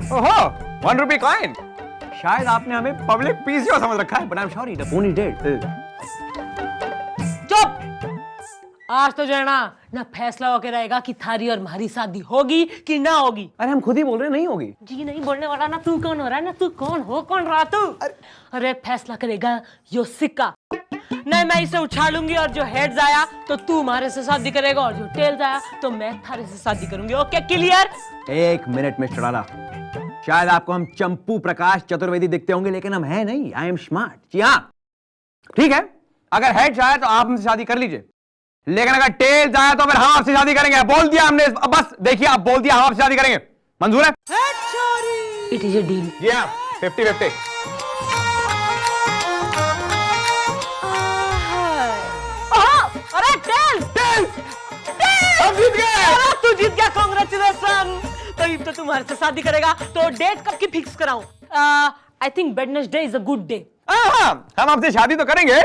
ओहो, 1 rupee coin. शायद आपने हमें पब्लिक पीसीओ समझ रखा है, but I'm sorry, the phone is dead. चुप। आज तो जो है ना फैसला होके रहेगा कि थारी और हमारी शादी होगी कि ना होगी। अरे हम खुद ही बोल रहे हैं नहीं होगी। जी नहीं बोलने वाला ना तू कौन हो रहा है, ना तू कौन हो, कौन रहा तू? अरे फैसला करेगा यो सिक्का। नहीं मैं इसे उछालूंगी और जो हेड्स आया तो तू हमारे से शादी करेगा और जो टेल्स आया तो मैं थारे से शादी करूंगी। Okay clear? 1 मिनट मिस्टर लाला, शायद आपको हम चंपू प्रकाश चतुर्वेदी दिखते होंगे लेकिन हम हैं नहीं। I am smart. जी हाँ ठीक है, अगर हेड्स आया तो आप हमसे शादी कर लीजिए, लेकिन अगर टेल्स आया तो फिर हम आपसे शादी करेंगे। बोल दिया हमने, बस देखिए आप बोल दिया हम आपसे शादी करेंगे। मंजूर है? It is a deal. जी हाँ 50-50। अरे टेल्स हम जीत गए। अरे तू जीत गया, कांग्रेचुलेशन। तो अब तो तुम्हारे से शादी करेगा, तो डेट कब की फिक्स कराऊं? I think Wednesday is a good day. हाँ हम आपसे शादी तो करेंगे,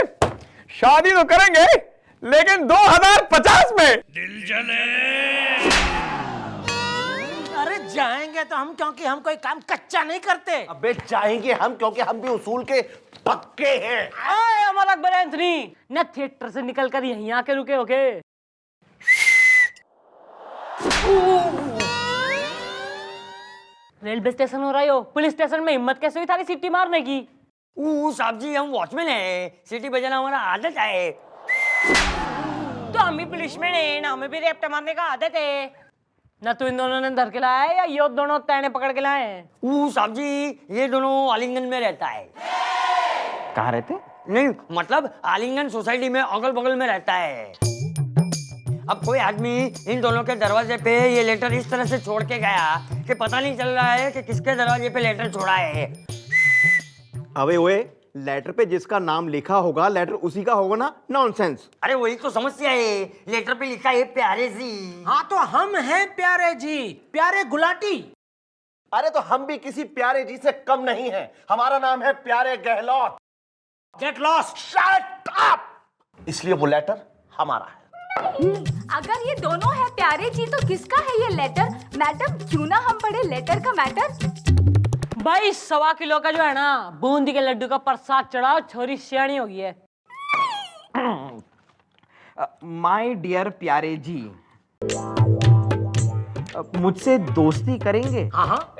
शादी तो करेंगे लेकिन 2050 में। दिल जले। अरे जाएंगे तो हम, क्योंकि हम कोई काम कच्चा नहीं करते। अबे चाहेंगे हम, क्योंकि हम भी उसूल के पक्के हैं। अमर अकबर एंथनी न थिएटर से निकलकर यहीं आके रुके होके। रेलवे स्टेशन हो रही हो, पुलिस स्टेशन में हिम्मत कैसे हुई थारी सीटी मारने की? साहब जी हम वॉचमैन है, सीटी बजाना हमारा आदत है। तो हम भी पुलिस में हैं, ना हमें भी रेप्ट मारने का आदत है। ना तो इन दोनों ने धर के लाया है या ये दोनों तैने पकड़ के लाए हैं? साहब जी ये दोनों आलिंगन में रहता है। कहाँ रहते? नहीं मतलब आलिंगन सोसाइटी में अगल बगल में रहता है। अब कोई आदमी इन दोनों के दरवाजे पे ये लेटर इस तरह से छोड़ के गया कि पता नहीं चल रहा है कि किसके दरवाजे पे लेटर छोड़ा है। अबे ओए, लेटर पे जिसका नाम लिखा होगा लेटर उसी का होगा ना? नॉनसेंस। अरे वही तो समस्या है, लेटर पे लिखा है प्यारे जी। हाँ तो हम हैं प्यारे जी, प्यारे गुलाटी। अरे तो हम भी किसी प्यारे जी से कम नहीं हैं। हमारा नाम है प्यारे Gehlot. Get lost. Shut up. इसलिए वो लेटर हमारा है। अगर ये दोनों है प्यारे जी तो किसका है ये लेटर? मैडम क्यों ना हम पढ़े लेटर का मैटर। भाई 1.25 किलो का जो है ना बूंदी के लड्डू का प्रसाद चढ़ाओ, छोरी सियाणी हो गई है। माय डियर प्यारे जी, मुझसे दोस्ती करेंगे? हाँ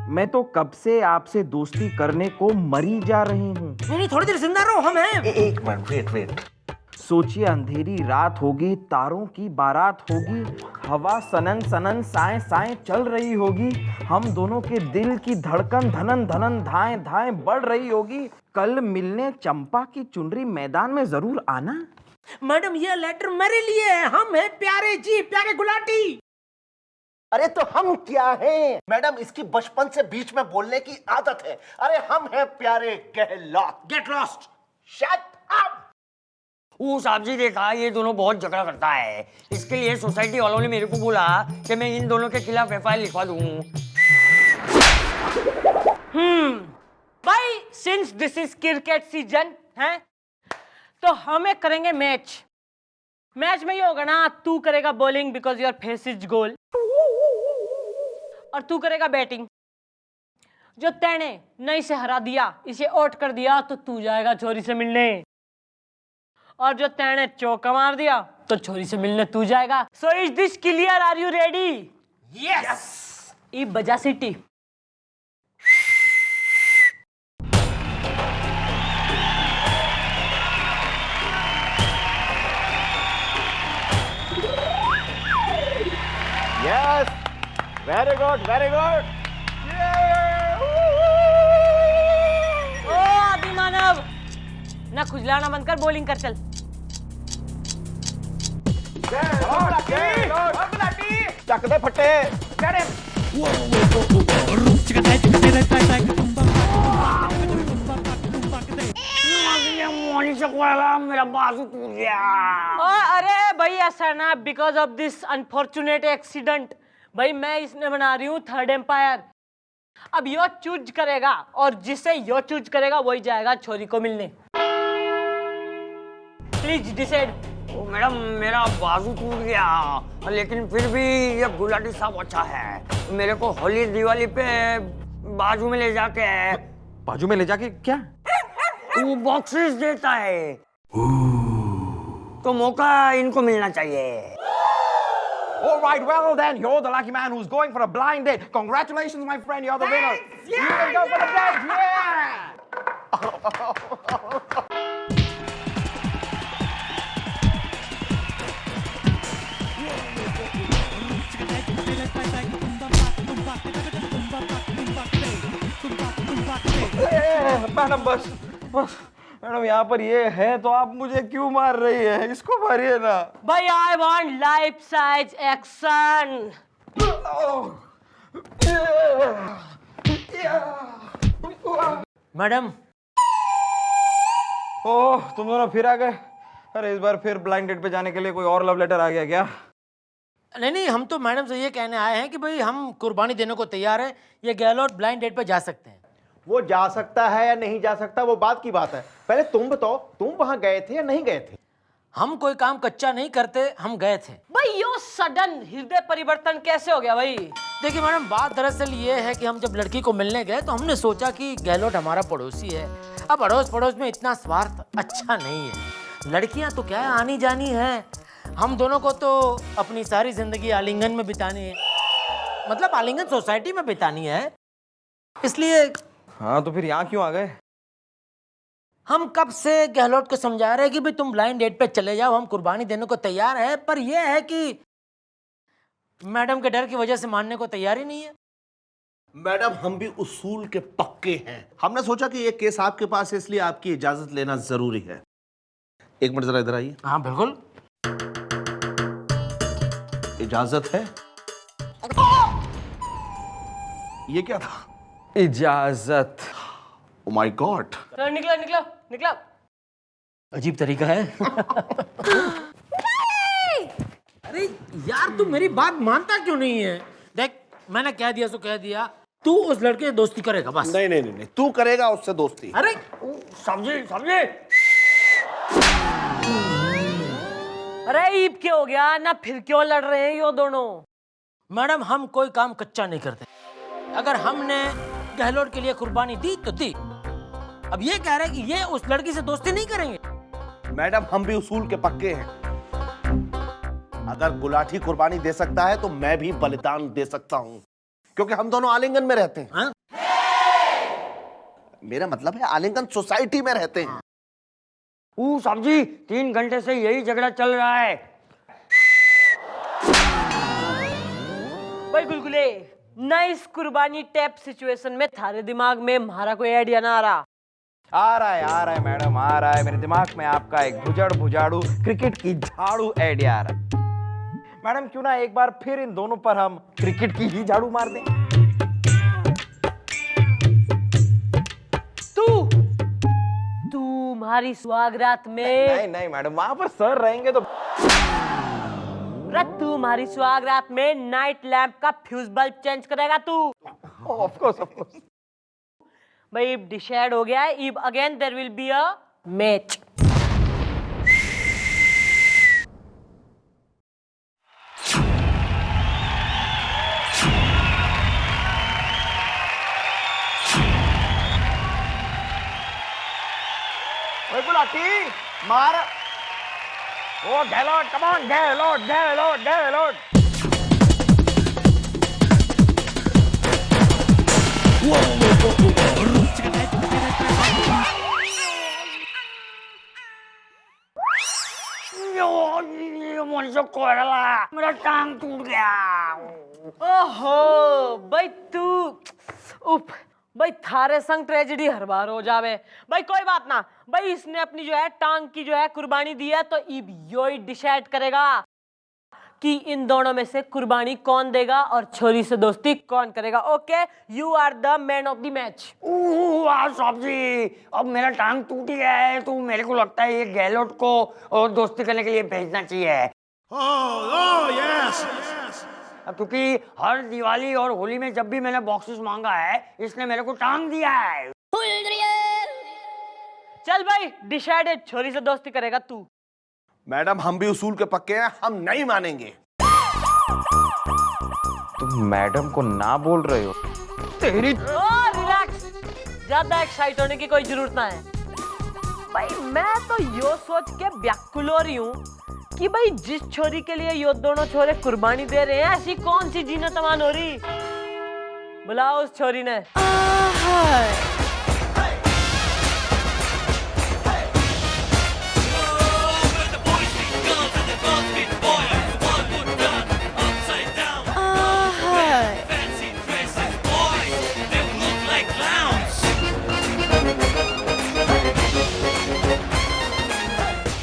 मैं तो कब से आपसे दोस्ती करने को मरी जा रही हूँ। नहीं थोड़ी देर जिंदा रहो, हम हैं। एक मिनट वेट। सोचिए अंधेरी रात होगी, तारों की बारात होगी, हवा सनन सनन साए साए चल रही होगी, हम दोनों के दिल की धड़कन धनन धनन धाएं धाएं बढ़ रही होगी। कल मिलने चंपा की चुनरी मैदान में जरूर आना। मैडम ये लेटर मेरे लिए है, हम हैं प्यारे जी, प्यारे गुलाटी। अरे तो हम क्या हैं? मैडम इसकी बचपन से बीच में बोलने की आदत है। अरे हम हैं प्यारे Gehlot. Get lost. Shut up. साहब जी देखा ये दोनों बहुत झगड़ा करता है, इसके लिए सोसाइटी वालों ने मेरे को बोला कि मैं इन दोनों के खिलाफ एफआईआर लिखवा दूं। भाई since this is cricket season है तो हमें करेंगे मैच। मैच में ये होगा ना, तू करेगा bowling because your face is गोल, और तू करेगा बैटिंग। जो तैने नहीं से हरा दिया, इसे आउट कर दिया तो तू जाएगा छोरी से मिलने, और जो तैने चौका मार दिया तो छोरी से मिलने तू जाएगा। So is this clear? Are you ready? Yes. ई बजा सिटी। Yes, very good very good. ओ अभिमानव, ना खुजलाना बंद कर, बॉलिंग कर चल। चक दे फट्टे। मेरा बाजू टूट गया। अरे भाई ऐसा ना, because of this unfortunate accident भाई मैं इसमें बना रही हूँ थर्ड एम्पायर। अब यो चूज करेगा और जिसे यो चूज करेगा वही जाएगा छोरी को मिलने। प्लीज डिसाइड, ओ मैडम मेरा बाजू टूट गया, लेकिन फिर भी ये गुलाटी साहब अच्छा है। मेरे को होली दिवाली पे बाजू में ले जाके बाजू में ले जाके क्या? वो बॉक्सेस देता है, तो मौका इनको मिलना चाहिए। All right, well then, you're the lucky man who's going for a blind date. Congratulations, my friend, you're the winner. You can go for the date, yeah! Madam बस मैडम यहाँ पर ये है तो आप मुझे क्यों मार रही है? इसको मारिए ना। भाई I want life size action. Madam oh, तुम दोनों फिर आ गए। अरे इस बार फिर ब्लाइंड डेट पे जाने के लिए कोई और लव लेटर आ गया क्या? नहीं नहीं, हम तो मैडम से ये कहने आए हैं कि भाई हम कुर्बानी देने को तैयार हैं। ये गहलोत ब्लाइंड डेट पे जा सकते हैं। वो जा सकता है या नहीं जा सकता वो बात की बात है। पहले तुम बताओ, तुम वहां गए थे या नहीं गए थे? हम कोई काम कच्चा नहीं करते, हम गए थे। भाई यो सडन हृदय परिवर्तन कैसे हो गया भाई? देखिए मैडम, बात दरअसल ये है कि हम जब लड़की को मिलने गए तो हमने सोचा कि गहलोत हमारा पड़ोसी है। अब अड़ोस पड़ोस में इतना स्वार्थ अच्छा नहीं है। लड़कियां तो क्या है, आनी जानी है। हम दोनों को तो अपनी सारी जिंदगी आलिंगन में बितानी है, मतलब आलिंगन सोसाइटी में बितानी है। इसलिए हाँ तो फिर यहाँ क्यों आ गए? हम कब से गहलोत को समझा रहे हैं कि भाई तुम ब्लाइंड डेट पे चले जाओ, हम कुर्बानी देने को तैयार है। पर यह है कि मैडम के डर की वजह से मानने को तैयार ही नहीं है। मैडम हम भी उसूल के पक्के हैं। हमने सोचा कि ये केस आपके पास है, इसलिए आपकी इजाजत लेना जरूरी है। एक मिनट जरा इधर आइए। हाँ बिल्कुल। इजाजत है? ये क्या था? इजाजत। Oh my God. चलो निकलो निकलो निकलो। अजीब तरीका है। अरे यार, तू मेरी बात मानता क्यों नहीं है? देख, मैंने कह दिया सो कह दिया। तू उस लड़के से दोस्ती करेगा बस। नहीं नहीं नहीं, तू करेगा उससे दोस्ती। अरे समझे समझे। अरे ईब क्या हो गया ना, फिर क्यों लड़ रहे हैं यो दोनों? मैडम, हम कोई काम कच्चा नहीं करते। अगर हमने गहलोत के लिए कुर्बानी दी तो दी। अब ये कह रहे हैं कि ये उस लड़की से दोस्ती नहीं करेंगे। मैडम हम भी उसूल के पक्के हैं। अगर गुलाटी कुर्बानी दे सकता है तो मैं भी बलिदान दे सकता हूं, क्योंकि हम दोनों आलिंगन में रहते हैं। हाँ? मेरा मतलब है आलिंगन सोसाइटी में रहते हैं। साहब जी 3 घंटे से यही झगड़ा चल रहा है। भाई गुलगुले, नाइस कुर्बानी टैप सिचुएशन में थारे दिमाग में हमारा कोई आइडिया ना आ रहा। आ रहा है मैडम, आ रहा है। मेरे दिमाग में आपका एक भुजाड़ू क्रिकेट की झाड़ू आइडिया आ रहा है। मैडम क्यों ना एक बार फिर इन दोनों पर हम क्रिकेट की ही झाड़ू मार दें। तुम्हारी सुहागरात में नहीं नहीं मैडम, वहां पर सर रहेंगे तो। तुम्हारी सुहागरात में नाइट लैंप का फ्यूज बल्ब चेंज करेगा तू? Of course. भाई डिसाइड हो गया है, again there will be a match. गुलाटी मार। ओ गहलोत, कम ऑन गहलोत गहलोत गहलोत। मेरा टांग टूट गया। ओहो भाई तू उफ, भाई थारे संग ट्रेजेडी हर बार हो जावे। भाई कोई बात ना, भाई इसने अपनी जो है टांग की जो है कुर्बानी दी है, तो यो ही डिसाइड करेगा कि इन दोनों में से कुर्बानी कौन देगा और छोरी से दोस्ती कौन करेगा। Okay, you are the man of the match. साहब जी, अब मेरा टांग टूट गया है, तो मेरे को लगता है ये गहलोत को दोस्ती करने के लिए भेजना चाहिए। क्योंकि हर दिवाली और होली में जब भी मैंने बॉक्सेस मांगा है, इसने मेरे को टांग दिया है। चल भाई डिसाइडेड, छोरी से दोस्ती करेगा तू। मैडम हम भी उसूल के पक्के हैं, हम नहीं मानेंगे। तुम मैडम को ना बोल रहे हो? तेरी रिलैक्स, ज्यादा एक्साइट होने की कोई जरूरत ना है भाई। मैं तो यो सोच के व्याकुल हो रही हूँ कि भाई जिस छोरी के लिए यो दोनों छोरे कुर्बानी दे रहे हैं, ऐसी कौन सी जीनत अमान हो रही। बुलाओ उस छोरी ने।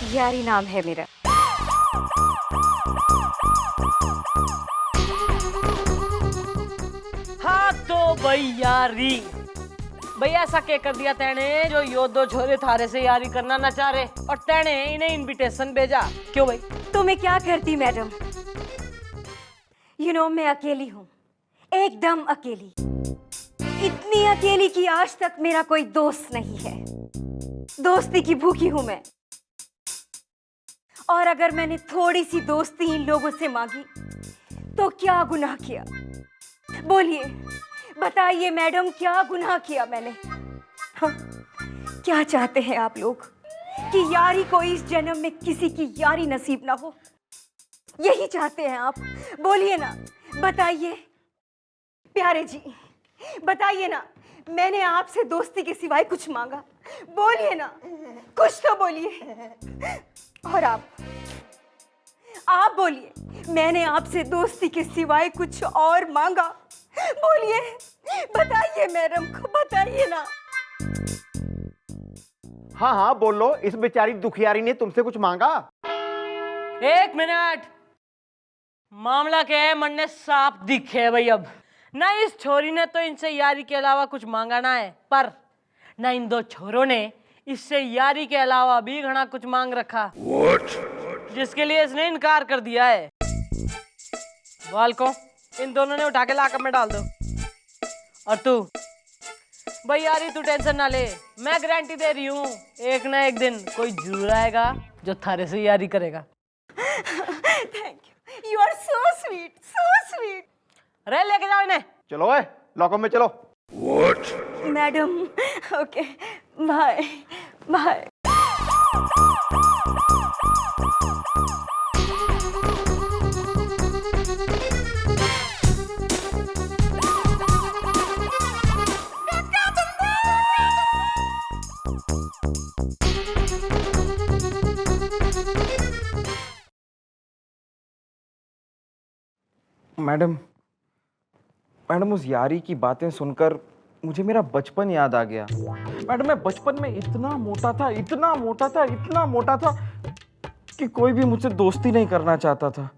यारी नाम है मेरा। हाँ तो भाई यारी, भाई ऐसा क्या कर दिया तैने जो यो दो छोरे थारे से यारी करना न चाह रहे और तैने इन्हें इनविटेशन भेजा, क्यों भाई? तो मैं क्या करती मैडम? मैं अकेली हूँ, एकदम अकेली। इतनी अकेली कि आज तक मेरा कोई दोस्त नहीं है। दोस्ती की भूखी हूँ मैं। और अगर मैंने थोड़ी सी दोस्ती इन लोगों से मांगी तो क्या गुनाह किया? बोलिए, बताइए मैडम, क्या गुनाह किया मैंने? हाँ, क्या चाहते हैं आप लोग कि यारी को इस जन्म में किसी की यारी नसीब ना हो? यही चाहते हैं आप? बोलिए ना, बताइए प्यारे जी, बताइए ना। मैंने आपसे दोस्ती के सिवाय कुछ मांगा? बोलिए ना, कुछ तो बोलिए। और आप बोलिए, मैंने आपसे दोस्ती के सिवाय कुछ और मांगा? बोलिए, बताइए मैडम को, बताइए ना। हाँ हाँ बोलो, इस बेचारी दुखियारी ने तुमसे कुछ मांगा? एक मिनट, मामला क्या है मन ने साफ दिखे भाई। अब ना इस छोरी ने तो इनसे यारी के अलावा कुछ मांगा ना है, पर ना इन दो छोरों ने इससे यारी के अलावा भी घना कुछ मांग रखा। जिसके लिए इसने इनकार कर दिया है। बाल को इन दोनों ने उठा के लाकअप में डाल दो। और तू भाई यारी, तू टेंशन ना ले, मैं गारंटी दे रही हूँ एक ना एक दिन कोई जरूर आएगा जो थारे से यारी करेगा। Thank you, you are so sweet, so sweet. अरे लेके जाओ इन्हें। चलो लॉकअप में चलो। Madam, okay, bye bye. Madam, उस यारी की बातें सुनकर मुझे मेरा बचपन याद आ गया। मैडम, मैं बचपन में इतना मोटा था कि कोई भी मुझसे दोस्ती नहीं करना चाहता था।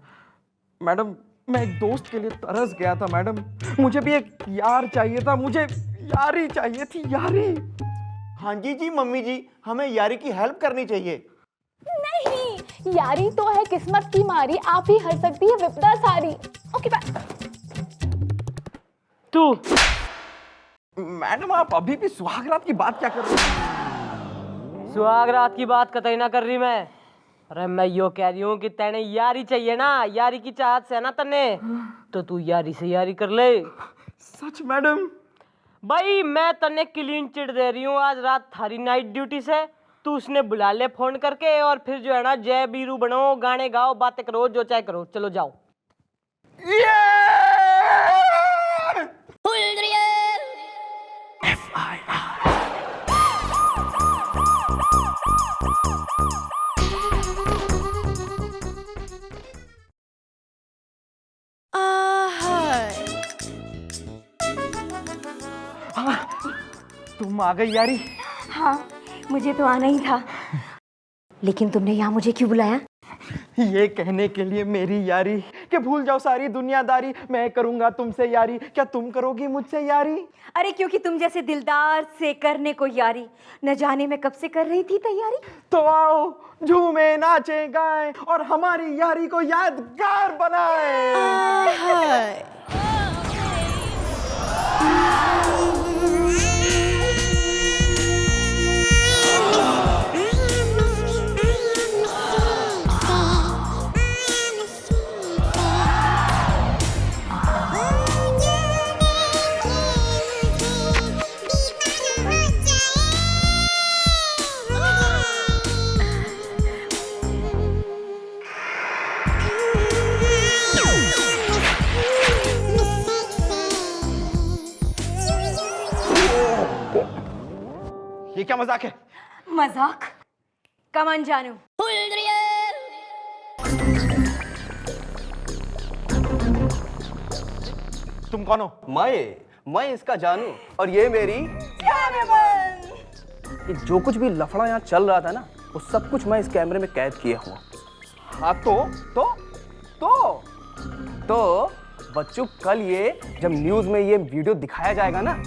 मैडम, मैं एक दोस्त के लिए तरस गया था। मैडम, मुझे भी एक यार चाहिए था, मुझे यारी चाहिए थी, यारी। हाँ जी मम्मी जी, हमें यारी की हेल्प करनी चाहिए। नहीं, यारी तो है किस्मत की मारी, आप ही हर सकती है विपदा सारी। Okay bye. तू मैडम, आप अभी भी सुहागरात की बात क्या कर रही हैं? सुहागरात की बात कतई ना कर रही मैं। अरे मैं यो कह रही हूँ कि तेने यारी चाहिए ना, यारी की चाहत से ना तन्ने, तो तू यारी से यारी कर ले। सच मैडम? भाई मैं तन्ने क्लीन चिट दे रही हूँ, आज रात थारी नाइट ड्यूटी से तू उसने बुला ले फोन करके, और फिर जो है ना जय बीरू बनो, गाने गाओ, बातें करो, जो चाहे करो, चलो जाओ। तुम आ गई यारी। हाँ, मुझे तो आना ही था, लेकिन तुमने यहाँ मुझे क्यों बुलाया? ये कहने के लिए मेरी यारी कि भूल जाओ सारी दुनियादारी, मैं करूंगा तुमसे यारी, क्या तुम करोगी मुझसे यारी? अरे क्योंकि तुम जैसे दिलदार से करने को यारी न जाने मैं कब से कर रही थी तैयारी। तो आओ झूमे नाचे गाएं और हमारी यारी को यादगार बनाएं। क्या मजाक है? मजाक? कमन जानू। तुम कौन हो? मैं इसका जानू और ये मेरी। ये जो कुछ भी लफड़ा यहाँ चल रहा था ना, वो सब कुछ मैं इस कैमरे में कैद किया हुआ। हाँ तो बच्चों, कल ये जब न्यूज में ये वीडियो दिखाया जाएगा ना,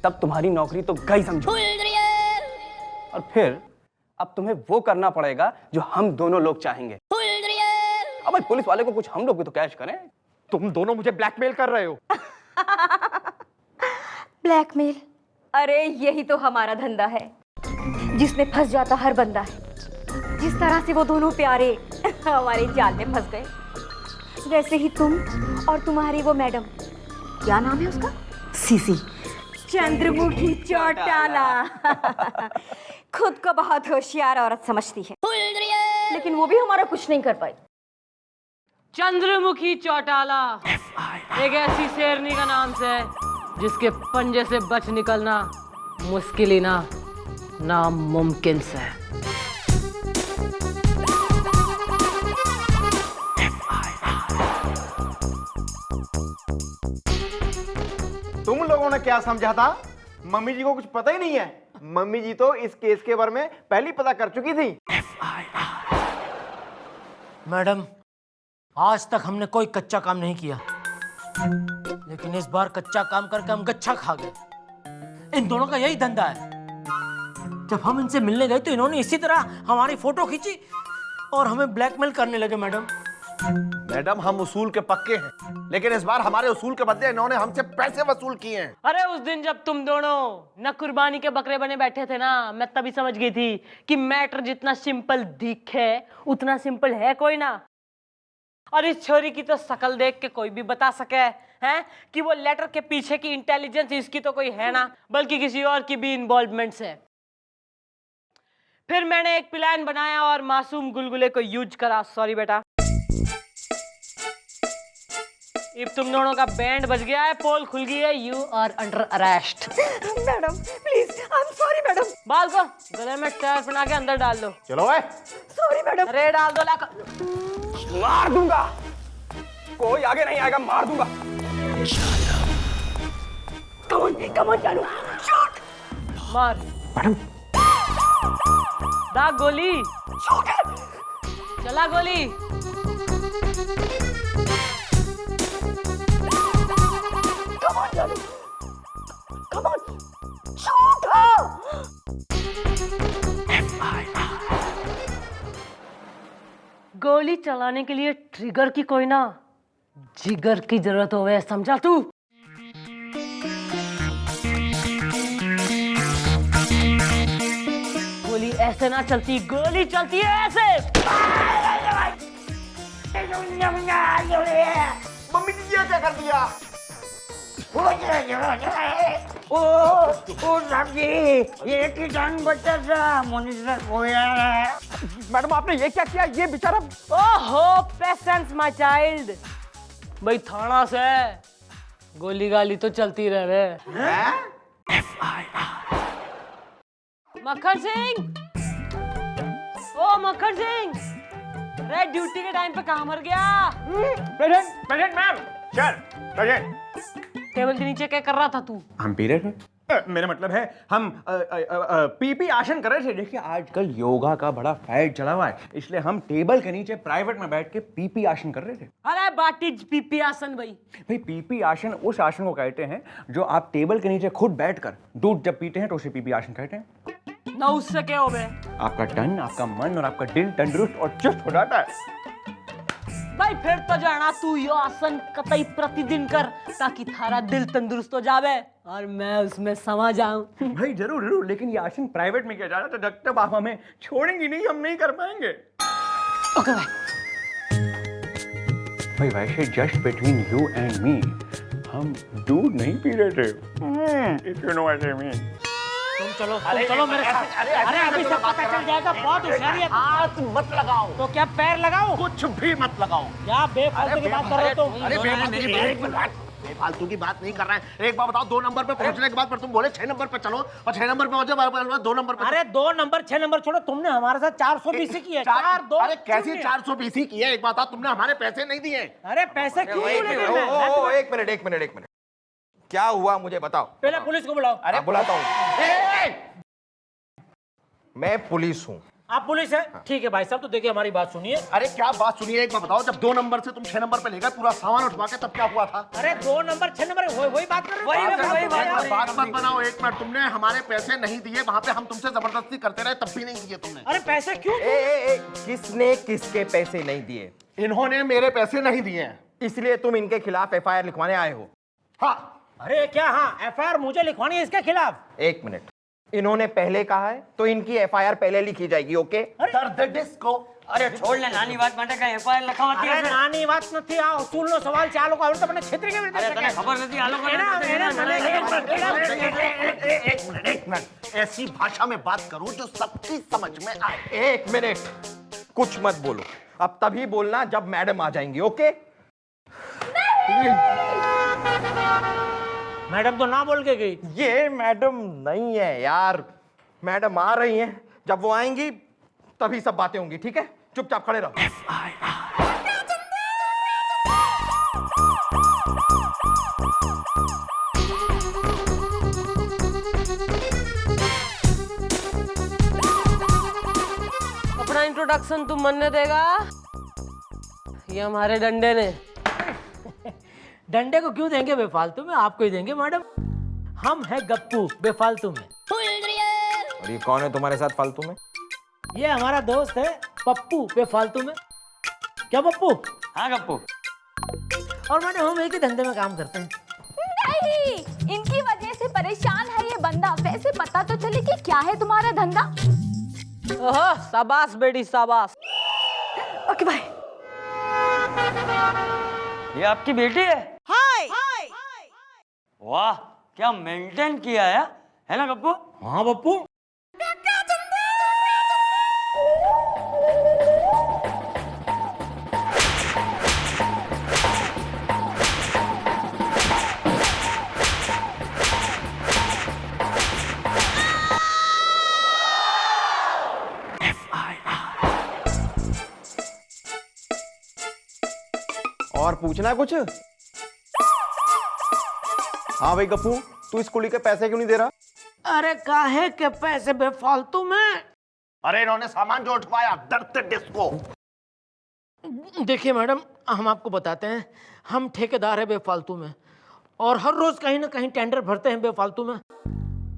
तब तुम्हारी नौकरी तो गई समझो। और फिर अब तुम्हें वो करना पड़ेगा जो हम दोनों लोग चाहेंगे। अब भाई पुलिस वाले को कुछ हम लोग भी तो कैश करें। तुम दोनों मुझे ब्लैकमेल कर रहे हो। ब्लैकमेल? अरे यही तो हमारा धंधा है, जिसमें फंस जाता हर बंदा है। जिस तरह से वो दोनों प्यारे हमारे जाल में फंस गए, वैसे ही तुम और तुम्हारी वो मैडम, क्या नाम है उसका? सीसी, चंद्रमुखी चौटाला। खुद को बहुत होशियार औरत समझती है, लेकिन वो भी हमारा कुछ नहीं कर पाई। चंद्रमुखी चौटाला एक ऐसी शेरनी का नाम से जिसके पंजे से बच निकलना मुश्किल ही ना नामुमकिन से। तुम लोगों ने क्या समझा था? मम्मी जी को कुछ पता ही नहीं है। मम्मी जी तो इस केस के बारे में पहले ही पता कर चुकी थी। मैडम, आज तक हमने कोई कच्चा काम नहीं किया, लेकिन इस बार कच्चा काम करके हम गच्छा खा गए। इन दोनों का यही धंधा है। जब हम इनसे मिलने गए तो इन्होंने इसी तरह हमारी फोटो खींची और हमें ब्लैकमेल करने लगे। मैडम, हम उसूल के पक्के हैं, लेकिन इस बार हमारे उसूल के बदले इन्होंने हमसे पैसे वसूल किए हैं। अरे उस दिन जब तुम दोनों न कुर्बानी के बकरे बने बैठे थे ना, मैं तभी समझ गई थी कि मैटर जितना सिंपल दिखे उतना सिंपल है कोई ना। और इस छोरी की तो शकल देख के कोई भी बता सके हैं कि वो लेटर के पीछे की इंटेलिजेंस इसकी तो कोई है ना, बल्कि किसी और की भी इन्वॉल्वमेंट है। फिर मैंने एक प्लान बनाया और मासूम गुलगुले को यूज करा। सॉरी बेटा, अब तुम दोनों का बैंड बज गया है, पोल खुल गई है, you are under arrest. Madam please, I am sorry madam. बाल को गले में टायर बना के अंदर डाल दो। चलो भाई। Sorry madam. अरे डाल दो लाकर। मार दूंगा, कोई आगे नहीं आएगा, मार दूंगा। कम ऑन जानू, शूट। मार मैडम। दाग गोली। चला गोली। कम ऑन जानू, कम ऑन, शूट। गोली चलाने के लिए ट्रिगर की कोई ना जिगर की जरूरत होवे, समझा तू? गोली ऐसे ना चलती, गोली चलती है ऐसे। मम्मी जी ये क्या कर दिया? मैडम, आपने ये क्या किया? ये बेचारा। ओहो, पेशेंस माय चाइल्ड। भाई थाना से गोली गाली तो चलती रहे। मक्खन सिंह, ओ मक्खन सिंह, रेड ड्यूटी के टाइम पे कहाँ मर गया? Present ma'am. चल प्रेजेंट। टेबल के नीचे क्या कर रहा था तू? हम पीरियड में। मेरा मतलब है हम पीपी आसन कर रहे थे। देखिए आजकल योगा का बड़ा फैड चला हुआ है, इसलिए हम टेबल के नीचे प्राइवेट में बैठ के पीपी आसन कर रहे थे। अरे बाटिज पीपी आसन भाई। भाई पीपी आसन उस आसन को कहते हैं जो आप टेबल के नीचे खुद बैठकर दूध जब पीते हैं तो उसे पीपी आसन कहते हैं। ना उससे क्या हो बे? आपका तन, आपका मन और आपका दिल तंदुरुस्त और चुस्त हो जाता है। भाई फिर तो जाना तू यो आसन कतई प्रतिदिन कर, ताकि थारा दिल तंदुरुस्त हो जावे और मैं उसमें समा जाऊं। भाई जरूर जरूर, लेकिन ये आसन प्राइवेट में किया जा रहा है, तो जब तक आप हमें छोड़ेंगी नहीं हम नहीं कर पाएंगे। ओके भाई। भाई वैसे just between you and me हम दूध नहीं पी रहे थे। If you know what I mean. तुम चलो मेरे साथ। अरे अभी सब पता चल जाएगा, बहुत होशियारी है। हाथ मत लगाओ, तो क्या पैर लगाओ? कुछ भी मत लगाओ। क्या बेफालतू की बात कर रहे हो तुम? अरे फालतू की बात नहीं कर रहे हैं। एक बार बताओ, 2 नंबर पे पहुंचने के बाद फिर तुम बोले 6 नंबर पे चलो, और 6 नंबर पे पहुंचे 2 नंबर पे। अरे 2 नंबर 6 नंबर छोड़ो, तुमने हमारे साथ 420 की है। 4-2। अरे कैसी 420 की है? एक बात बताओ, तुमने हमारे पैसे नहीं दिए। अरे पैसे क्यों नहीं लेंगे? एक मिनट, क्या हुआ मुझे बताओ। पहले पुलिस को बुलाओ। अरे बुलाता हूँ। मैं पुलिस हूँ। आप पुलिस है? ठीक है भाई साहब, तो देखिए हमारी बात सुनिए। अरे क्या बात सुनिए, एक बात बताओ, जब 2 नंबर से तुम 6 नंबर पे ले गए पूरा सामान उठवा के, तब क्या हुआ था? अरे 2 नंबर 6 नंबर वही बात कर रहे वही बात मत बनाओ। एक मिनट, तुमने हमारे पैसे नहीं दिए, वहाँ पे हम तुमसे जबरदस्ती करते रहे, तब भी नहीं दिए तुमने। अरे पैसे क्यों? किसने किसके पैसे नहीं दिए? इन्होंने मेरे पैसे नहीं दिए हैं, इसलिए तुम इनके खिलाफ FIR लिखवाने आए हो। हाँ। अरे क्या? हाँ, FIR मुझे लिखवानी है इसके खिलाफ। एक मिनट, इन्होंने पहले कहा है तो इनकी FIR पहले लिखी जाएगी। ओके? दर्द डिस्को। अरे छोड़ ले, नानी बात माटे का FIR लखावती है। अरे नानी बात નથી, આ ઉસૂલનો સવાલ છે, આ લોકો આવડે તો મને છેતરી કેવી રીતે અરે તને શકે? ખબર નથી આ લોકો एक मिनट, ऐसी भाषा में बात करूं जो सबकी समझ में आए। 1 मिनट, कुछ मत बोलो, अब तभी बोलना जब मैडम आ जाएंगी। ओके? मैडम तो ना बोल के गई। ये मैडम नहीं है यार, मैडम आ रही हैं, जब वो आएंगी तभी सब बातें होंगी। ठीक है, चुपचाप खड़े रहो। अपना इंट्रोडक्शन तुम मनने देगा? ये हमारे डंडे ने। डंडे को क्यों देंगे बेफालतू में? आपको ही देंगे मैडम। हम हैं गप्पू बेफालतू में। और ये कौन है तुम्हारे साथ फालतू में? ये हमारा दोस्त है पप्पू बेफालतू में। क्या पप्पू? हाँ गप्पू। और मैडम हम एक ही धंधे में काम करते हैं। नहीं, इनकी वजह से परेशान है ये बंदा। वैसे पता तो चले कि क्या है तुम्हारा धंधा। ओहो, शाबाश बेटी शाबाश। Okay bye. ये आपकी बेटी है? हाय। वाह, क्या मेंटेन किया है ना गप्पू? हाँ पप्पू। और पूछना है कुछ? हाँ भाई गप्पू, तू इस कुली के पैसे क्यों नहीं दे रहा? अरे काहे के पैसे बेफालतू में? अरे इन्होंने सामान जो उठवाया, दर्द डिस्को। देखिए मैडम, हम आपको बताते हैं, हम ठेकेदार है बेफालतू में, और हर रोज कहीं ना कहीं टेंडर भरते हैं बेफालतू में।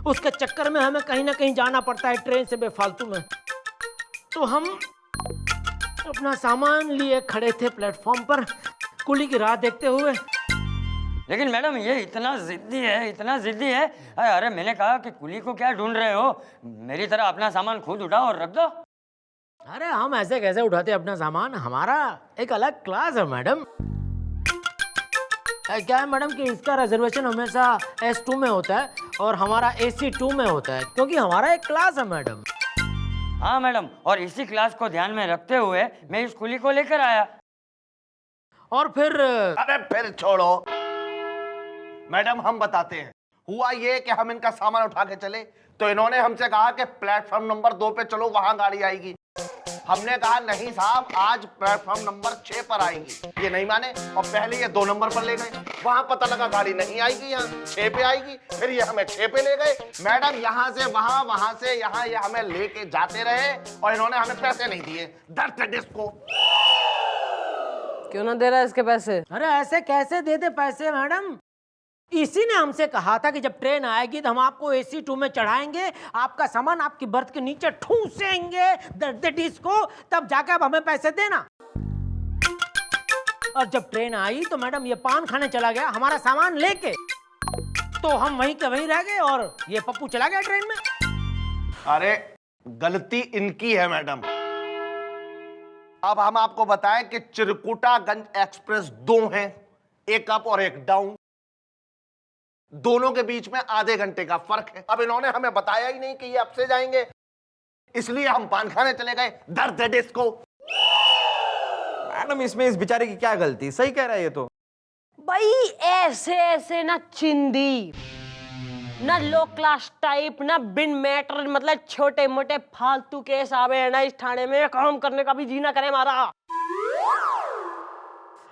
उसके चक्कर में हमें कहीं ना कहीं जाना पड़ता है ट्रेन से बेफालतू में। तो हम अपना सामान लिए खड़े थे प्लेटफॉर्म पर कुली की राह देखते हुए। लेकिन मैडम ये इतना जिद्दी है। अरे मैंने कहा कि कुली को क्या ढूंढ रहे हो, मेरी तरह अपना सामान खुद उठाओ और रख दो। अरे हम ऐसे कैसे उठाते अपना सामान? हमारा एक अलग क्लास है मैडम। क्या है मैडम कि इसका रिजर्वेशन हमेशा S2 में होता है और हमारा AC2 में होता है, क्योंकि हमारा एक क्लास है मैडम। हाँ मैडम, और इसी क्लास को ध्यान में रखते हुए मैं इस कुली को लेकर आया। और फिर अरे फिर छोड़ो मैडम, हम बताते हैं। हुआ ये कि हम इनका सामान उठा के चले, तो इन्होंने हमसे कहा कि प्लेटफॉर्म नंबर 2 पे चलो, वहां गाड़ी आएगी। हमने कहा नहीं साहब, आज प्लेटफॉर्म नंबर 6 पर आएगी। ये नहीं माने और पहले ये 2 नंबर पर ले गए। वहां पता लगा गाड़ी नहीं आएगी, यहाँ 6 पे आएगी। फिर ये हमें 6 पे ले गए। मैडम यहाँ से वहां, वहां से यहाँ, ये हमें लेके जाते रहे और इन्होंने हमें पैसे नहीं दिए। दर्द डिस्को। क्यों ना दे रहा है इसके पैसे? अरे ऐसे कैसे दे दे पैसे मैडम? इसी ने हमसे कहा था कि जब ट्रेन आएगी तो हम आपको AC2 में चढ़ाएंगे, आपका सामान आपकी बर्थ के नीचे ठूसेंगे दर्द डिस्को, तब जाकर आप हमें पैसे देना। और जब ट्रेन आई तो मैडम ये पान खाने चला गया हमारा सामान लेके, तो हम वहीं के वहीं रह गए और ये पप्पू चला गया ट्रेन में। अरे गलती इनकी है मैडम। अब हम आपको बताएं कि चिरकुटागंज एक्सप्रेस 2 हैं, एक अप और एक डाउन। दोनों के बीच में आधे घंटे का फर्क है। अब इन्होंने हमें बताया ही नहीं कि ये अब से जाएंगे, इसलिए हम पान खाने चले गए। दर्द डिस्को। मैडम इसमें इस बेचारे की क्या गलती? सही कह रहा है ये तो। भाई ऐसे ऐसे ना चिंदी, ना लो क्लास टाइप, ना बिन मैटर, मतलब छोटे मोटे फालतू केस आवे है ना इस थाने में, काम करने का भी जी ना करे हमारा।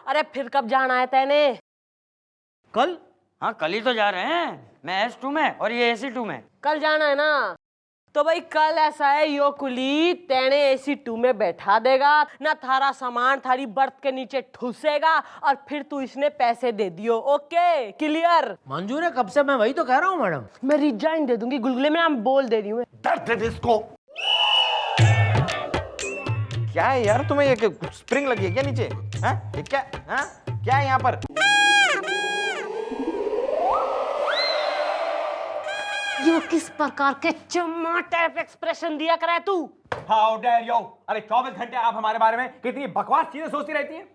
अरे फिर कब जाना है तैने? कल? हाँ कल ही तो जा रहे हैं। मैं S2 में और ये AC2 में। कल जाना है ना? तो भाई कल ऐसा है, यो कुली तेने AC2 में बैठा देगा ना, थारा सामान थारी बर्थ के नीचे ठुसेगा और फिर तू इसने पैसे दे दियो। Okay clear? मंजूर है, कब से मैं वही तो कह रहा हूँ मैडम। मैं रिजाइन दे दूंगी, गुलगुले में नाम बोल दे रही हूँ। दर्द है इसको। क्या है यार, तुम्हें ये स्प्रिंग लगी है क्या नीचे? हाँ ये क्या? हाँ क्या है यहाँ पर? यो किस प्रकार के चम्मा टाइप एक्सप्रेशन दिया करे तू? How dare you! अरे 24 घंटे आप हमारे बारे में कितनी बकवास चीजें सोचती रहती हैं।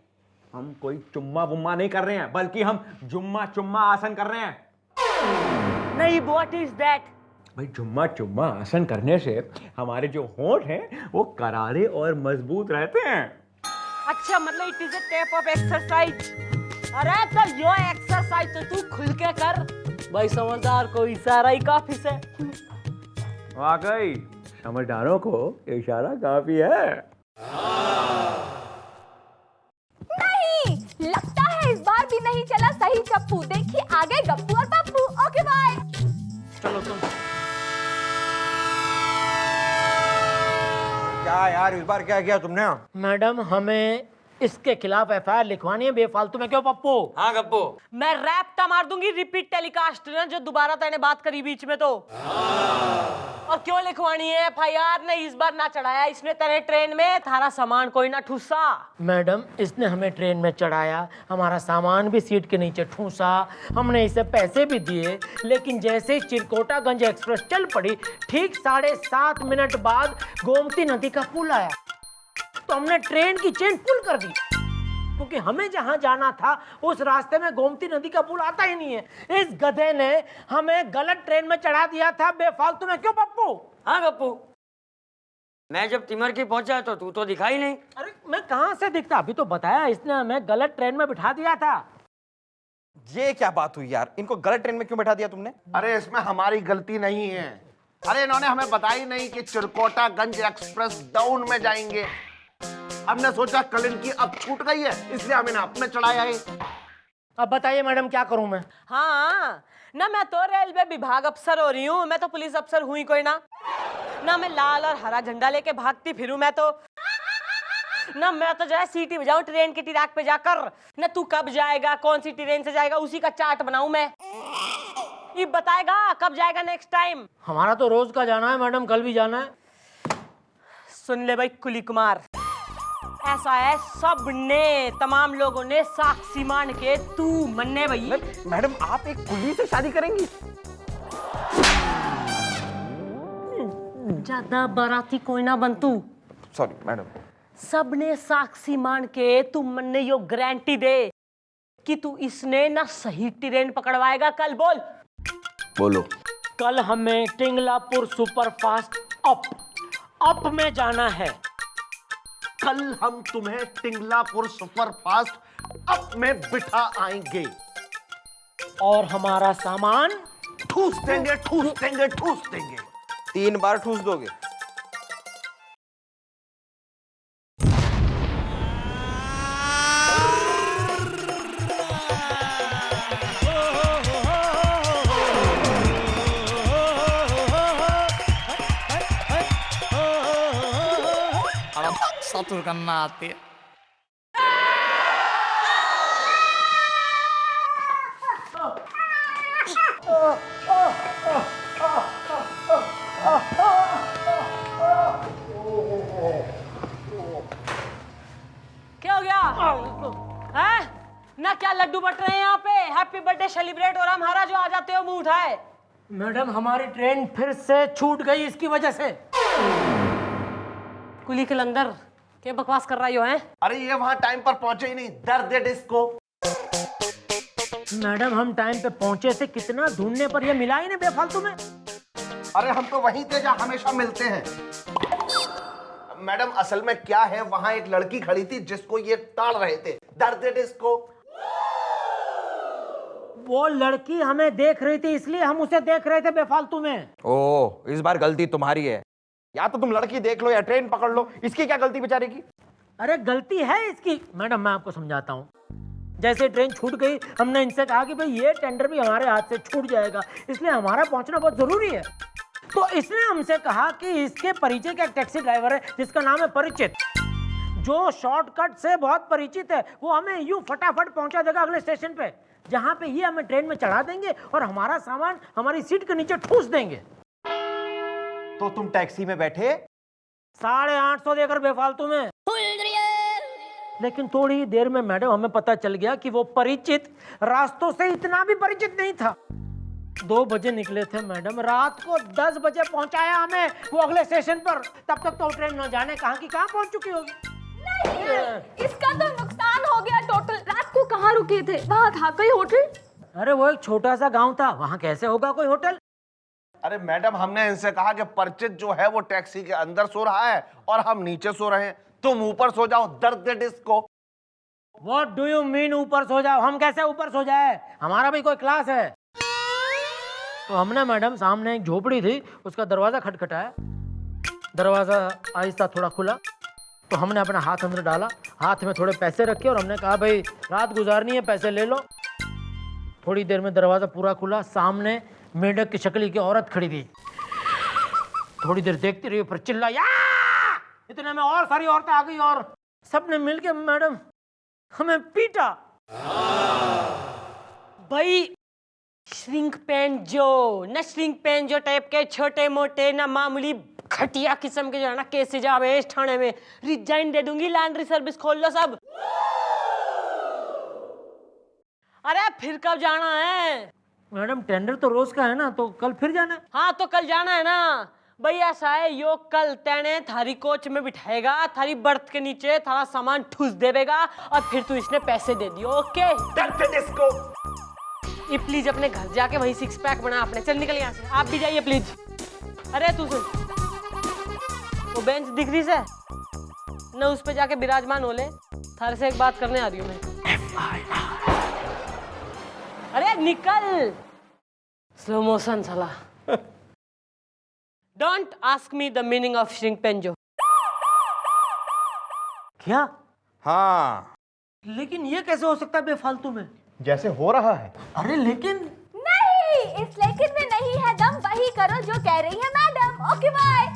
हम कोई चुम्मा बुम्मा नहीं कर रहे हैं, बल्कि हम जुम्मा चुम्मा आसन कर रहे हैं। नहीं, व्हाट इज दैट? भाई जुम्मा चुम्मा आसन करने से हमारे जो होंठ हैं वो करारे और मजबूत रहते हैं। अच्छा, मतलब it is a type of exercise. अरे तो यो एक्सरसाइज तो तू खुल के कर भाई, समझदार को इशारा ही काफी से। वाकई समझदारों को इशारा काफी है। नहीं, लगता है इस बार भी नहीं चला सही चप्पू। देखिए आगे गप्पू और पप्पू। Okay bye. चलो तुम। क्या यार, इस बार क्या किया तुमने? मैडम हमें इसके खिलाफ FIR लिखवानी है, बेफालतू में क्यों पप्पू? हाँ गप्पू। मैं रैप्टा मार दूंगी रिपीट टेलीकास्ट ना, जो दोबारा तेने बात करी बीच में तो। और क्यों लिखवानी है FIR? ने इस बार ना चढ़ाया इसने तेरे ट्रेन में, थारा सामान कोई ना ठूसा। मैडम इसने हमें ट्रेन में चढ़ाया, हमारा सामान भी सीट के नीचे ठूसा, हमने इसे पैसे भी दिए, लेकिन जैसे ही चिरकोटागंज एक्सप्रेस चल पड़ी, ठीक 7.5 मिनट बाद गोमती नदी का पुल आया, तो हमने ट्रेन की चेन पुल कर दी, क्योंकि हमें जहां जाना था उस रास्ते में गोमती नदी का पुल आता ही नहीं है। इस गधे ने हमें गलत ट्रेन में चढ़ा दिया था, बेफालतू में। क्यों पप्पू? हाँ गप्पू, मैं जब तिमर की पहुंचा तो तू तो दिखाई नहीं। अरे मैं कहां से दिखता, अभी तो बताया, इसने हमें गलत ट्रेन में बिठा दिया था। ये क्या बात हुई यार, इनको गलत ट्रेन में क्यों बैठा दिया तुमने? अरे इसमें हमारी गलती नहीं है। अरे इन्होंने हमें बताई नहीं कि चिरकोटागंज एक्सप्रेस डाउन में जाएंगे। हमने सोचा कल इनकी अब छूट गई है, इसलिए हमने अब में चढ़ाया है। अब बताइए मैडम क्या करूं मैं? हाँ ना, मैं तो रेलवे विभाग अफसर हो रही हूँ, मैं तो पुलिस अफसर हुई कोई ना। ना मैं लाल और हरा झंडा लेके भागती फिरूं मैं तो। ना मैं तो जो है सीटी बजाऊं ट्रेन के ट्रैक पे जाकर। ना तू कब जाएगा, कौन सी ट्रेन से जाएगा, उसी का चार्ट बनाऊं मैं। ये बताएगा कब जाएगा नेक्स्ट टाइम। हमारा तो रोज का जाना है मैडम, कल भी जाना है। सुन ले भाई कुली कुमार, ऐसा है सबने, तमाम लोगों ने साक्षी मान के तू मन्ने भाई। मैडम आप एक कुली से शादी करेंगी? ज्यादा बाराती कोई ना बन तू। Sorry madam. सबने साक्षी मान के तू मन्ने यो गारंटी दे कि तू इसने ना सही ट्रेन पकड़वाएगा कल। बोल। बोलो। कल हमें टिंगलापुर सुपरफास्ट अप में जाना है। कल हम तुम्हें टिंगलापुर सुपरफास्ट अप में बिठा आएंगे और हमारा सामान ठूस देंगे, ठूस देंगे, ठूस देंगे। 3 बार ठूस दोगे? सतुर करना आती है। क्या हो गया है? ना क्या लड्डू बट रहे हैं यहाँ पे? हैप्पी बर्थडे सेलिब्रेट हो रहा, हमारा जो आ जाते हो मुंह उठाए। मैडम हमारी ट्रेन फिर से छूट गई इसकी वजह से। कुली के अंदर क्या बकवास कर रही हो हैं? अरे ये वहां टाइम पर पहुंचे ही नहीं, दर्द है डिस्को। मैडम हम टाइम पे पहुंचे थे, कितना ढूंढने पर ये मिला ही नहीं बेफालतू में। अरे हम तो वहीं थे जहां हमेशा मिलते हैं। मैडम असल में क्या है, वहां एक लड़की खड़ी थी जिसको ये टाल रहे थे। दर्द है डिस्को। वो लड़की हमें देख रही थी इसलिए हम उसे देख रहे थे बेफालतू में। ओ, इस बार गलती तुम्हारी है। या तो तुम लड़की देख लो या ट्रेन पकड़ लो, इसकी क्या गलती बेचारे की? अरे गलती है इसकी। मैडम मैं आपको समझाता हूँ। जैसे ट्रेन छूट गई हमने इनसे कहा कि भाई ये टेंडर भी हमारे हाथ से छूट जाएगा, इसलिए हमारा पहुंचना बहुत जरूरी है। तो इसने हमसे कहा कि इसके परिचय का एक टैक्सी ड्राइवर है जिसका नाम है परिचित, जो शॉर्टकट से बहुत परिचित है। वो हमें यूं फटाफट पहुंचा देगा अगले स्टेशन पे, जहां पे ये हमें ट्रेन में चढ़ा देंगे और हमारा सामान हमारी सीट के नीचे ठूस देंगे। तो तुम टैक्सी में बैठे 850 देकर बेफालतू में। लेकिन थोड़ी ही देर में मैडम हमें पता चल गया कि वो परिचित रास्तों से इतना भी परिचित नहीं था। 2 बजे निकले थे मैडम, रात को 10 बजे पहुंचाया हमें वो अगले स्टेशन पर। तब तक तो ट्रेन न जाने कहां की कहां पहुंच चुकी होगी। नहीं, इसका तो नुकसान हो गया टोटल। रात को कहाँ रुके थे? वहाँ था कोई होटल? अरे वो एक छोटा सा गांव था, वहां कैसे होगा कोई होटल? अरे मैडम, हमने इनसे कहा कि परिचित जो है वो टैक्सी के अंदर सो रहा है और हम नीचे सो रहे हैं, तुम ऊपर सो जाओ, दर्द दे डिस्क को। What do you mean ऊपर सो जाओ? हम कैसे ऊपर सो जाए? हमारा भी कोई क्लास है। तो हमने मैडम सामने एक झोपड़ी थी, उसका दरवाजा खटखटाया। दरवाजा आहिस्ता थोड़ा खुला तो हमने अपना हाथ अंदर डाला, हाथ में थोड़े पैसे रखे और हमने कहा भाई रात गुजारनी है, पैसे ले लो। थोड़ी देर में दरवाजा पूरा खुला, सामने मेढक की शक्ल की औरत खड़ी थी। थोड़ी देर देखती रही, फिर चिल्लाया। इतने में और सारी औरतें आ गई और सबने मिलके मैडम हमें पीटा। भाई श्रिंक पेन जो टाइप के छोटे मोटे ना मामूली घटिया किस्म के जो है ना केसेज आवे इस थाने में, रिजाइन दे दूंगी, लॉन्ड्री सर्विस खोल लो सब। अरे फिर कब जाना है? मैडम टेंडर तो रोज का है ना, तो कल फिर जाना है। हाँ तो कल जाना है ना भाई। ऐसा है यो कल तेने थारी कोच में बिठाएगा, थारी बर्थ के नीचे थारा सामान ठूस देगा और फिर तू इसने पैसे दे दियो। ओके इसको ये प्लीज अपने घर जाके वही 6 पैक बना अपने। चल निकल यहाँ से, आप भी जाइए प्लीज। अरे तू सुन, वो बेंच दिख रही है ना, उस पे जाके विराजमान हो ले। थारे से एक बात करने आ रही हूँ मैं। अरे निकल, स्लो मोशन साला। Don't ask me the meaning of shrink पेंजो। क्या? हाँ, लेकिन ये कैसे हो सकता है बेफालतू में? जैसे हो रहा है। अरे लेकिन नहीं, इस लेकिन में नहीं है दम। वही करो जो कह रही है मैडम। Okay bye.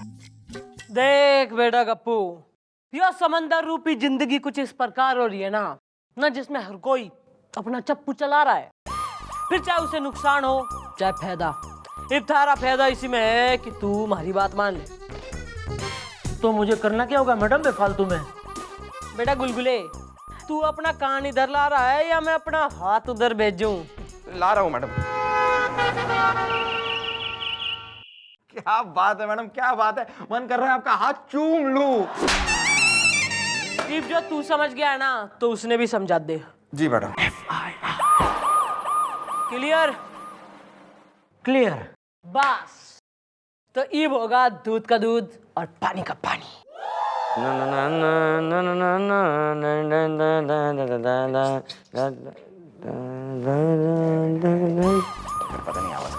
देख बेटा गप्पू, यह समंदर रूपी जिंदगी कुछ इस प्रकार हो रही है ना जिसमें हर कोई अपना चप्पू चला रहा है, फिर चाहे उसे नुकसान हो चाहे फायदा। इफ्तारा फायदा इसी में है कि तू हमारी बात मान ले। तो मुझे करना क्या होगा मैडम बेफालतू में? बेटा गुलगुले, तू अपना कान इधर ला रहा है या मैं अपना हाथ उधर भेजूं? ला रहा हूँ मैडम। क्या बात है मैडम, क्या बात है, मन कर रहा है आपका हाथ चूम लूं। जो तू समझ गया है ना, तो उसने भी समझा दे। जी मैडम। क्लियर? क्लियर। बस तो ईब होगा दूध का दूध और पानी का पानी। पता नहीं आवाज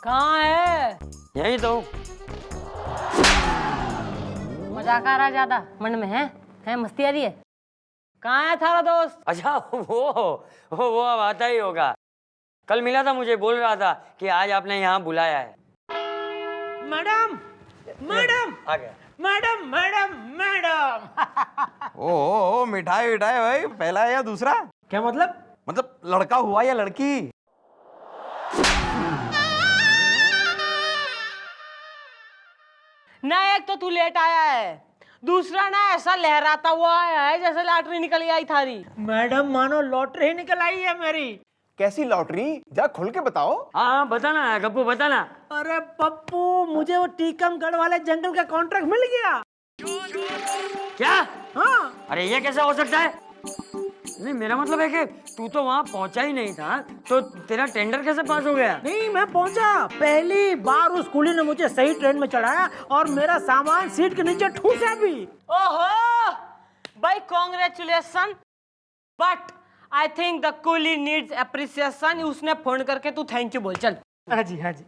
कहाँ है? यही तो। मजाक आ रहा ज्यादा मन में है मस्ती आ रही है? कहाँ है थारा दोस्त? अच्छा वो अब आता ही होगा। कल मिला था मुझे, बोल रहा था कि आज आपने यहाँ बुलाया है। मैडम मैडम आ गया। Madam madam madam. ओ मिठाई मिठाई भाई, पहला है या दूसरा? क्या मतलब? मतलब लड़का हुआ या लड़की? ना एक तो तू लेट आया है, दूसरा ना ऐसा लहराता हुआ आया है जैसे लॉटरी निकल आई थारी। मैडम मानो लॉटरी निकल आई है मेरी। कैसी लॉटरी? जरा खुल के बताओ। हाँ बताना गप्पू, बताना। अरे पप्पू, मुझे वो टीकमगढ़ वाले जंगल का कॉन्ट्रैक्ट मिल गया। क्या? हाँ। अरे ये कैसे हो सकता है? नहीं मेरा मतलब है कि तू तो वहाँ पहुँचा ही नहीं था, तो तेरा टेंडर कैसे पास हो गया? नहीं, मैं पहुंचा। पहली बार उस कुली ने मुझे सही ट्रेन में चढ़ाया और मेरा सामान सीट के नीचे ठूसा भी। ओहो भाई, congratulation, but I think the coolie needs appreciation. उसने फोन करके तू थैंक यू बोल। चल। हाँ जी, हाँ जी।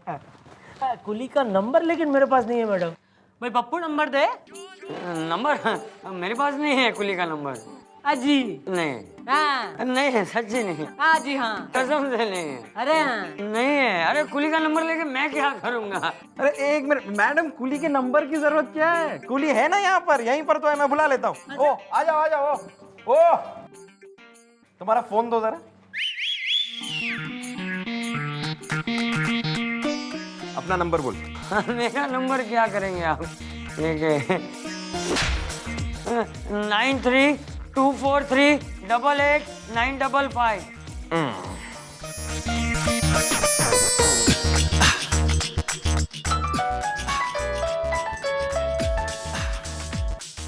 कुली का नंबर लेकिन मेरे पास नहीं है मैडम। भाई पप्पू नंबर दे। नंबर मेरे पास नहीं है कुली का नंबर। अजी नहीं हाँ, नहीं है, सच्ची नहीं है, हाँ जी हाँ, कसम से नहीं है। अरे हाँ। नहीं है। अरे कुली का नंबर लेके मैं क्या करूँगा? अरे एक मिनट मैडम, कुली के नंबर की जरूरत क्या है? कुली है ना यहाँ पर, यहीं पर तो है, मैं बुला लेता हूँ। ओ आ जाओ आ जाओ। ओ तुम्हारा फोन दो जरा। अपना नंबर बोल। मेरा नंबर क्या करेंगे आप? 9324388955।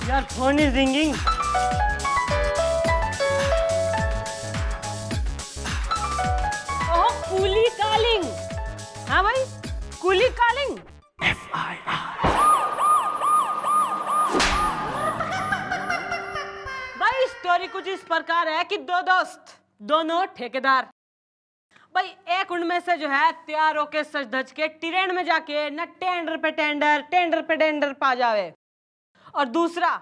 यार phone is ringing. Oh coolie calling. हाँ भाई, कूली कॉलिंग। भाई स्टोरी कुछ इस प्रकार है कि दो दोस्त, दोनों ठेकेदार। भाई एक उनमें से जो है तैयार होके सज धज के ट्रेन में जाके न टेंडर पे टेंडर पा जावे, और दूसरा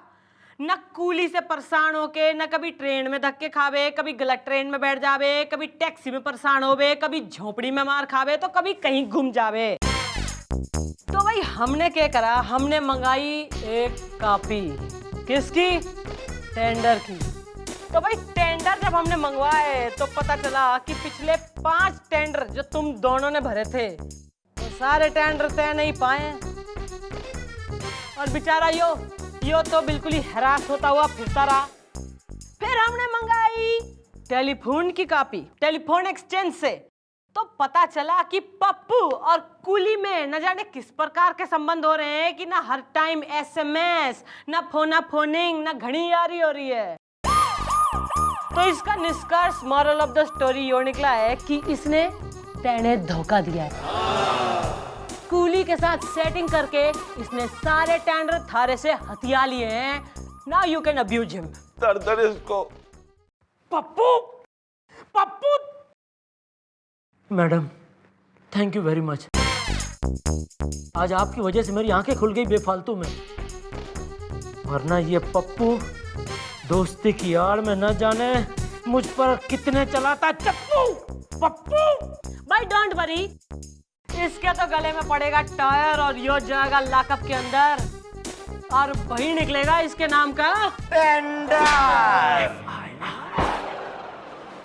न कूली से परेशान होके न कभी ट्रेन में धक्के खावे, कभी गलत ट्रेन में बैठ जावे, कभी टैक्सी में परेशान होवे, कभी झोपड़ी में मार खावे, तो कभी कहीं घूम जावे। तो भाई हमने क्या करा, हमने मंगाई एक कॉपी। किसकी? टेंडर की। तो भाई टेंडर जब हमने मंगवाए तो पता चला कि पिछले 5 टेंडर जो तुम दोनों ने भरे थे, तो सारे टेंडर तय नहीं पाए। और बेचारा यो तो बिल्कुल ही हरास होता हुआ फिरता रहा। फिर हमने मंगाई टेलीफोन की कॉपी टेलीफोन एक्सचेंज से, तो पता चला कि पप्पू और कुली में न जाने किस प्रकार के संबंध हो रहे हैं कि ना हर टाइम SMS, ना फोनिंग, ना घड़ी यारी हो रही है। तो इसका निष्कर्ष, मॉरल ऑफ द स्टोरी यो निकला है कि इसने तेने धोखा दिया है। कूली के साथ सेटिंग करके इसने सारे टेंडर थारे से हथिया लिए हैं। Now you can abuse him. दर्द इसको। Pappu, Pappu. Madam thank you very much. आज आपकी वजह से मेरी आंखें खुल गई बेफालतू में, वरना ये पप्पू दोस्ती की आड़ में न जाने मुझ पर कितने चलाता चप्पू। पप्पू भाई डोंट वरी, इसके तो गले में पड़ेगा टायर और यो जाएगा लॉकअप के अंदर, और वही निकलेगा इसके नाम का टेंडर।